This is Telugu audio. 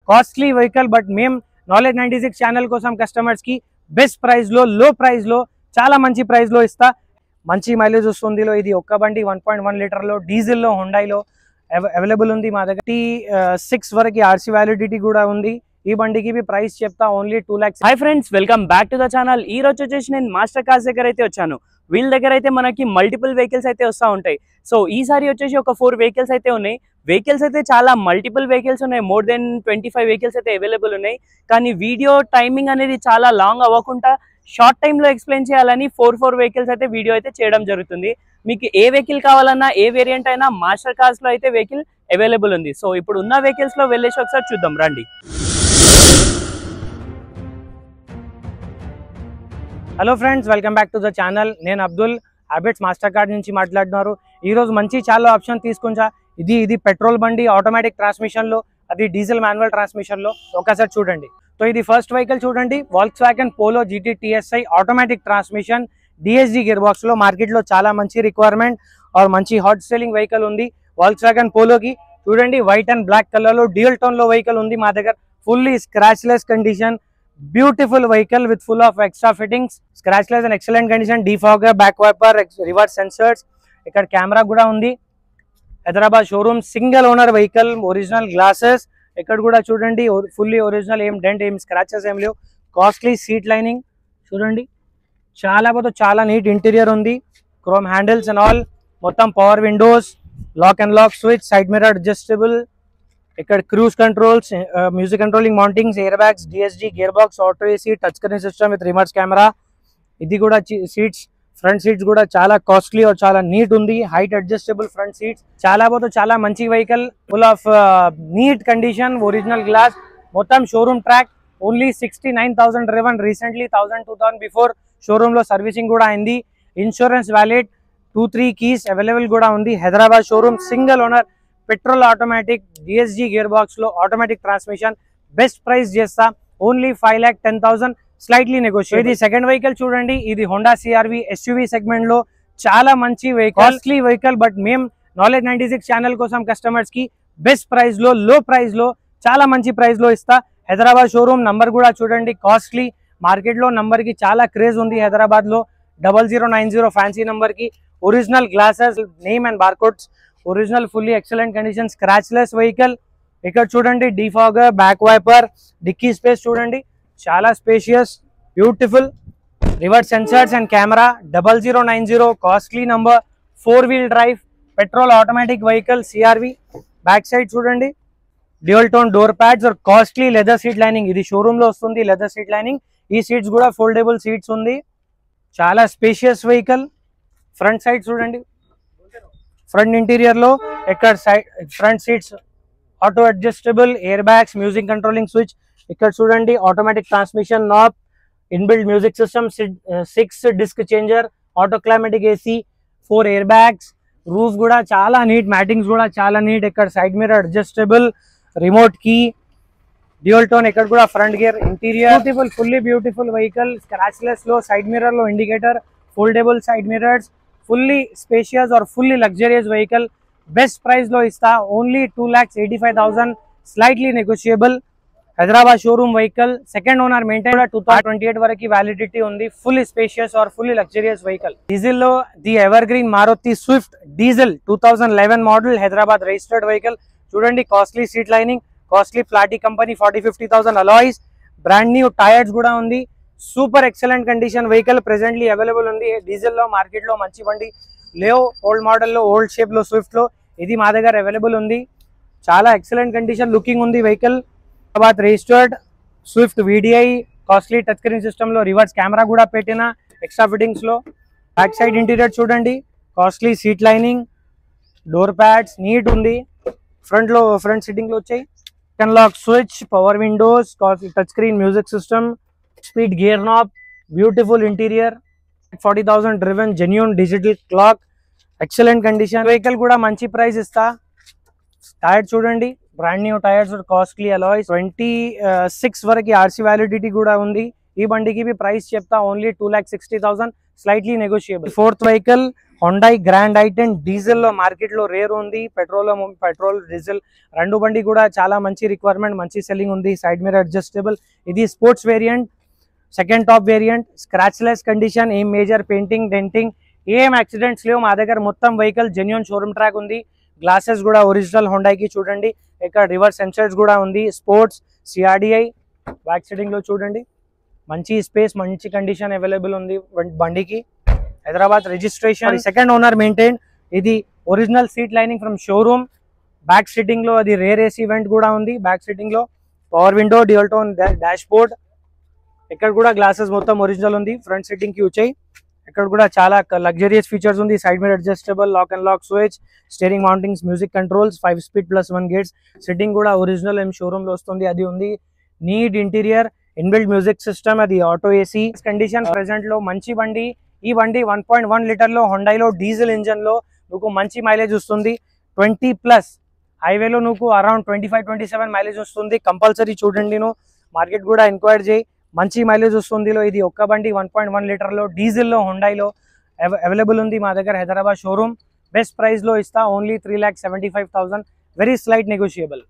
కాస్ట్లీ వెహికల్ బట్ మేము నాలెడ్జ్ 96 ఛానల్ కోసం కస్టమర్స్ కి బెస్ట్ ప్రైస్ లో లో ప్రైస్ లో చాలా మంచి ప్రైస్ లో ఇస్తా. మంచి మైలేజ్ వస్తుంది. ఇది ఒక్క బండి 1.1 లీటర్ లో డీజిల్ లో హుండాయిలో అవైలబుల్ ఉంది మా దగ్గర. 6 వరకు ఆర్సీ వ్యాలిడిటీ కూడా ఉంది. ఈ బండికి ప్రైస్ చెప్తా only 2 lakhs. Hi friends, welcome back to the channel. ఈ రోజు వచ్చేసి నేను మాస్టర్ కార్స్ దగ్గర అయితే వచ్చాను. వీళ్ళ దగ్గర అయితే మనకి మల్టిపుల్ వెహికల్స్ అయితే వస్తూ ఉంటాయి. సో ఈసారి వచ్చేసి ఒక 4 వెహికల్స్ అయితే ఉన్నాయి. వెహికల్స్ అయితే చాలా మల్టిపుల్ వెహికల్స్ ఉన్నాయి. మోర్ దెన్ 25 వెహికల్స్ అయితే అవైలబుల్ ఉన్నాయి. కానీ వీడియో టైమింగ్ అనేది చాలా లాంగ్ అవ్వకుండా షార్ట్ టైంలో ఎక్స్ప్లెయిన్ చేయాలని 4 వెహికల్స్ అయితే వీడియో అయితే చేయడం జరుగుతుంది. మీకు ఏ వెహికల్ కావాలన్నా ఏ వేరియంట్ అయినా మాస్టర్ కార్స్ లో అయితే వెహికల్ అవైలబుల్ ఉంది. సో ఇప్పుడు ఉన్న వెహికల్స్ లో వెళ్ళేసి ఒకసారి చూద్దాం రండి. Hello friends, welcome back to the channel. నేను అబ్దుల్ హ్యాబిట్స్ మాస్టర్ కార్డ్ నుంచి మాట్లాడుతున్నారు. ఈరోజు మంచి చాలా ఆప్షన్ తీసుకుంటా. ఇది పెట్రోల్ బండి ఆటోమేటిక్ ట్రాన్స్మిషన్ లో, అది డీజిల్ మాన్యువల్ ట్రాన్స్మిషన్ లో. ఒకసారి చూడండి. సో ఇది ఫస్ట్ వెహికల్ చూడండి, Volkswagen Polo GT TSI automatic transmission DSG gearbox లో. మార్కెట్ లో చాలా మంచి రిక్వైర్మెంట్ ఆర్ మంచి హాట్ సెల్లింగ్ వెహికల్ ఉంది వాల్క్స్వాగన్ పోలోకి. చూడండి, వైట్ అండ్ బ్లాక్ కలర్ లో డ్యూయల్ టోన్ లో వెహికల్ ఉంది మా దగ్గర. Fully scratchless condition, beautiful vehicle with full of extra fittings, scratchless and excellent condition, defogger, back wiper, reverse sensors, ఇక్కడ కెమెరా కూడా ఉంది. Hyderabad showroom, single owner vehicle, original glasses. ఇక్కడ కూడా చూడండి ఫుల్లీ ఒరిజినల్, ఏం డెంట్ ఏం స్క్రాచెస్ ఏం లేవు. కాస్ట్లీ సీట్ లైనింగ్ చూడండి, చాలా నీట్ ఇంటీరియర్ ఉంది. క్రోమ్ హ్యాండిల్స్ అండ్ ఆల్, మొత్తం power windows, lock and lock switch, side mirror adjustable, ఇక్కడ cruise controls, music controlling mountings, airbags, DSG gearbox, auto AC, touch screen system with remote camera. ఇది కూడా సీట్స్, ఫ్రంట్ సీట్స్ కూడా చాలా కాస్ట్లీ और చాలా నీట్ ఉంది. హైట్ అడ్జస్టబుల్ ఫ్రంట్ సీట్స్, చాలా మంచి vehicle, full of neat condition, original glass, మొత్తం showroom track. Only 69,000 driven, recently 1,000-2,000 before showroom లో సర్వీసింగ్ కూడా అయింది. ఇన్సూరెన్స్ వ్యాలిడ్, 2-3 కీస్ అవైలబుల్ కూడా ఉంది. Hyderabad showroom, single owner, petrol automatic, DSG gearbox లో ఆటోమేటిక్ ట్రాన్స్మిషన్. బెస్ట్ ప్రైస్ చేస్తా ఓన్లీ 5,10,000, స్లైట్లీ నెగోషియేట్. ఇది సెకండ్ వెహికల్ చూడండి, ఇది హోండా CRV SUV సెగ్మెంట్ లో చాలా మంచి వెహికల్, కాస్ట్లీ వెహికల్ బట్ మేము నాలెడ్జ్ 96 ఛానల్ కోసం కస్టమర్స్ కి బెస్ట్ ప్రైస్ లో లో ప్రైస్ లో చాలా మంచి ప్రైస్ లో ఇస్తా. హైదరాబాద్ షోరూమ్ నంబర్ కూడా చూడండి, కాస్ట్లీ. మార్కెట్ లో నంబర్ కి చాలా క్రేజ్ ఉంది హైదరాబాద్ లో. 0090 ఫ్యాన్సీ నంబర్ కి. Original glasses, name and barcodes, original fully excellent condition, scratchless vehicle. ఇక్కడ చూడండి, defogger, back wiper, dicky space చూడండి, చాలా spacious, beautiful, reverse sensors and camera. 0090 costly number, 4-wheel drive, petrol automatic vehicle CRV. Back side చూడండి, డ్యూయల్ టోన్ డోర్ ప్యాడ్స్ और కాస్ట్లీ లెదర్ సీట్ లైనింగ్. ఇది షోరూమ్ లో వస్తుంది లెదర్ సీట్ లైనింగ్. ఈ సీట్స్ కూడా ఫోల్డబుల్ సీట్స్ ఉంది, చాలా స్పేషియస్ వెహికల్. ఫ్రంట్ సైడ్ చూడండి, ఫ్రంట్ ఇంటీరియర్ లో ఇక్కడ side front seats auto adjustable, air bags, music controlling switch. ఇక్కడ చూడండి, automatic transmission knob, inbuilt music system, 6 disc changer, auto climatic AC, 4 air bags. Roof కూడా చాలా నీట్, మ్యాటింగ్స్ కూడా చాలా నీట్. ఇక్కడ side mirror adjustable, remote key, dual tone. ఇక్కడ కూడా front gear, interior beautiful, fully beautiful vehicle. Scratchless లో, సైడ్ మిర్రర్ లో indicator, foldable side mirrors, fully spacious और fully luxurious vehicle. Best price లో ఇస్తా only 2,85,000, slightly negotiable. Hyderabad showroom vehicle, second owner, maintain 2028 వరకు వ్యాలిడిటీ ఉంది. ఫుల్లీ స్పేషియస్ और ఫుల్లీ లగ్జరియస్ వెహికల్. డీజిల్ లో the evergreen Maruti Swift diesel 2011 model, Hyderabad registered vehicle. చూడండి, కాస్ట్లీ సీట్ లైనింగ్, కాస్ట్లీ ఫ్లాటీ company, 40-50,000 alloys, brand new tyres కూడా ఉంది. Super excellent condition vehicle presently available ఉంది. డీజిల్ లో మార్కెట్ లో మంచి బండి లేవు, ఓల్డ్ మోడల్ లో, ఓల్డ్ షేప్ లో స్విఫ్ట్ లో. ఇది మా దగ్గర అవైలబుల్ ఉంది. చాలా ఎక్సలెంట్ కండిషన్, లుకింగ్ ఉంది vehicle. Hyderabad registered Swift VDI, costly touch screen system లో, రివర్స్ కెమెరా కూడా పెట్టిన ఎక్స్ట్రా ఫిట్టింగ్స్ లో. బ్యాక్ సైడ్ ఇంటీరియర్ చూడండి, costly seat lining, door pads neat ఉంది. ఫ్రంట్ సిట్టింగ్ లో వచ్చాయి, lock switch, power windows, touch screen music system, speed gear knob, beautiful interior. 40,000 driven, genuine digital clock, excellent condition vehicle కూడా మంచి ప్రైస్ ఇస్తా. టైర్ చూడండి, brand new tyres, costly alloys. 26 వరకు ఆర్సీ వ్యాలిడిటీ కూడా ఉంది. ఈ బండికి ప్రైస్ చెప్తా only 2,60,000, slightly negotiable. Fourth vehicle Hyundai Grand ఐటెన్ డీజిల్లో మార్కెట్లో రేర్ ఉంది. పెట్రోల్ డీజిల్ రెండు బండి కూడా చాలా మంచి రిక్వైర్మెంట్, మంచి సెల్లింగ్ ఉంది. సైడ్ మిర్రర్ అడ్జస్టబుల్, ఇది sports variant, second top variant, scratchless condition, ఏం మేజర్ పెయింటింగ్ డెంటింగ్ ఏం యాక్సిడెంట్స్ లేవు. మా దగ్గర మొత్తం వెహికల్ జెన్యూన్ షోరూమ్ ట్రాక్ ఉంది. గ్లాసెస్ కూడా ఒరిజినల్ హొండైకి చూడండి. ఇక్కడ రివర్స్ సెన్సర్స్ కూడా ఉంది. స్పోర్ట్స్ సిఆర్డిఐ బ్యాక్ సీటింగ్ లో చూడండి, మంచి స్పేస్, మంచి కండిషన్ అవైలబుల్ ఉంది బండికి. Hyderabad registration, second owner maintain. ఇది original seat lining from showroom. Back seating లో అది రేర్ ఏసీ వెంట్ కూడా ఉంది. బ్యాక్ సీటింగ్ లో power window, dual tone dashboard. ఇక్కడ కూడా గ్లాసెస్ మొత్తం ఒరిజినల్ ఉంది. ఫ్రంట్ సీటింగ్ కి వచ్చాయి. ఇక్కడ కూడా చాలా లగ్జరియస్ ఫీచర్స్ ఉంది. Side mirror adjustable, lock and lock switch, steering mountings, music controls, 5 speed plus 1 గేట్స్. సిట్టింగ్ కూడా ఒరిజినల్ ఏం షోరూమ్ లో వస్తుంది అది ఉంది. Neat interior, inbuilt music system, అది ఆటో ఏసీ. కండిషన్ ప్రెసెంట్ లో మంచి బండి. ఈ బండి 1.1 లీటర్ లో హొండైలో డీజిల్ ఇంజన్ లో నువ్వు మంచి మైలేజ్ వస్తుంది. 20+ హైవేలో నువ్వు అరౌండ్ 25-27 మైలేజ్ వస్తుంది. కంపల్సరీ చూడండి, నువ్వు మార్కెట్ కూడా ఎంక్వైరీ చేయి, మంచి మైలేజ్ వస్తుంది. ఇది ఒక్క బండి 1.1 లీటర్ లో డీజిల్ లో హొండైలో అవైలబుల్ ఉంది మా దగ్గర హైదరాబాద్ షోరూమ్. బెస్ట్ ప్రైస్ లో ఇస్తా, ఓన్లీ 3,75,000, వెరీ స్లైట్ నెగోషియబుల్.